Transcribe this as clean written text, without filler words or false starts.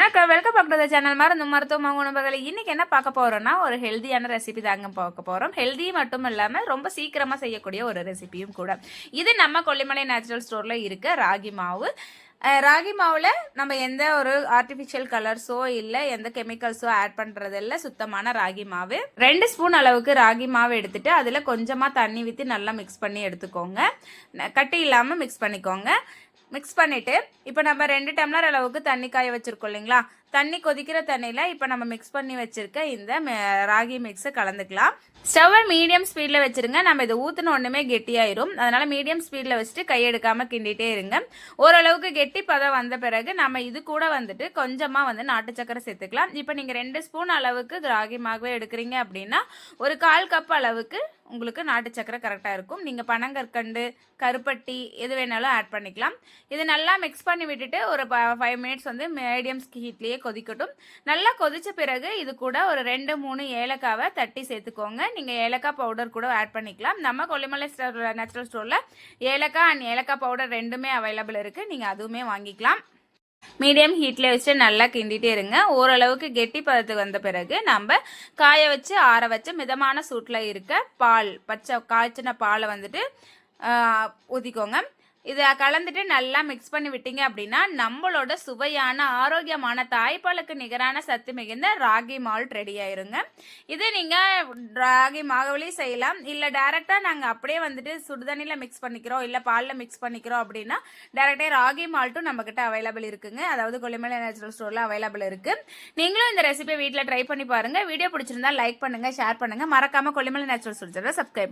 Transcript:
வணக்கம், welcome back to the channel. மருத்துவ உணவுகளை இன்னைக்கு என்ன பார்க்க போறோம்னா, ஒரு ஹெல்தியான ரெசிபி தாங்க பார்க்க போறோம். ஹெல்தி மட்டும் இல்லாம ரொம்ப சீக்கிரமா செய்யக்கூடிய ஒரு ரெசிபியும் கூட. இது நம்ம கொல்லிமலை நேச்சுரல் ஸ்டோர்ல இருக்க ராகி மாவு. ராகி மாவில் நம்ம எந்த ஒரு ஆர்டிஃபிஷியல் கலர்ஸோ இல்லை எந்த கெமிக்கல்ஸோ ஆட் பண்ணுறது இல்லை. சுத்தமான ராகி மாவு 2 ஸ்பூன் அளவுக்கு ராகி மாவு எடுத்துட்டு அதில் கொஞ்சமாக தண்ணி ஊற்றி நல்லா மிக்ஸ் பண்ணி எடுத்துக்கோங்க. கட்டி இல்லாமல் மிக்ஸ் பண்ணிக்கோங்க. மிக்ஸ் பண்ணிவிட்டு இப்போ நம்ம 2 டம்ளர் அளவுக்கு தண்ணி காய வச்சுருக்கோம் இல்லைங்களா, தண்ணி கொதிக்கிற தண்ணியில் இப்போ நம்ம மிக்ஸ் பண்ணி வச்சுருக்க இந்த ராகி மிக்ஸை கலந்துக்கலாம். ஸ்டவ்வை மீடியம் ஸ்பீடில் வச்சுருங்க. நம்ம இதை ஊற்றின ஒன்றுமே கெட்டியாயிரும். அதனால் மீடியம் ஸ்பீடில் வச்சுட்டு கையெடுக்காமல் கிண்டிகிட்டே இருங்க. ஓரளவுக்கு கெட்டி பதம் வந்த பிறகு நம்ம இது கூட வந்துட்டு கொஞ்சமாக நாட்டு சக்கரை சேர்த்துக்கலாம். இப்போ நீங்கள் 2 ஸ்பூன் அளவுக்கு ராகி மாவே எடுக்கிறீங்க அப்படின்னா ஒரு 1/4 கப் அளவுக்கு உங்களுக்கு நாட்டு சக்கரை கரெக்டாக இருக்கும். நீங்கள் பனங்கற்கண்டு, கருப்பட்டி எது வேணாலும் ஆட் பண்ணிக்கலாம். இது நல்லா மிக்ஸ் பண்ணி விட்டுட்டு ஒரு 5 மினிட்ஸ் மீடியம் ஹீட்லேயே கொதிக்கட்டும். நல்லா கொதிச்ச பிறகு இது கூட ஒரு 2-3 ஏலக்காவை தட்டி சேர்த்துக்கோங்க. நீங்கள் ஏலக்காய் பவுடர் கூட ஆட் பண்ணிக்கலாம். நம்ம கொல்லிமலை நேச்சுரல் ஸ்டோரில் ஏலக்காய் அண்ட் ஏலக்காய் பவுடர் ரெண்டுமே அவைலபிள் இருக்குது. நீங்கள் அதுவுமே வாங்கிக்கலாம். மீடியம் ஹீட்டில் வச்சு நல்லா கிண்டிகிட்டே இருங்க. ஓரளவுக்கு கெட்டி பதத்துக்கு வந்த பிறகு நம்ம காய வச்சு ஆற வச்சு மிதமான சூட்டில் இருக்க பால், பச்சை காய்ச்சின பாலை ஊற்றிக்கோங்க. இதை கலந்துட்டு நல்லா மிக்ஸ் பண்ணி விட்டீங்க அப்படின்னா நம்மளோட சுவையான ஆரோக்கியமான தாய்ப்பாலுக்கு நிகரான சத்து மிகுந்த ராகி மால்ட் ரெடி ஆயிருங்க. இது நீங்கள் ராகி மாவுலையும் செய்யலாம், இல்லை டைரெக்டாக நாங்கள் அப்படியே சுடுதண்ணியில் மிக்ஸ் பண்ணிக்கிறோம் இல்லை பாலில் மிக்ஸ் பண்ணிக்கிறோம் அப்படின்னா டைரெக்டாக ராகி மால்ட்டும் நம்மக்கிட்ட அவைலபிள் இருக்குங்க. அதாவது கொல்லிமலை நேச்சுரல் ஸ்டோரில் அவைலபிள் இருக்குது. நீங்களும் இந்த ரெசிபியை வீட்டில் ட்ரை பண்ணி பாருங்கள். வீடியோ பிடிச்சிருந்தா லைக் பண்ணுங்கள், ஷேர் பண்ணுங்கள். மறக்காமல் கொல்லிமலை நேச்சுரல் ஸ்டோர் சப்ஸ்கிரைப்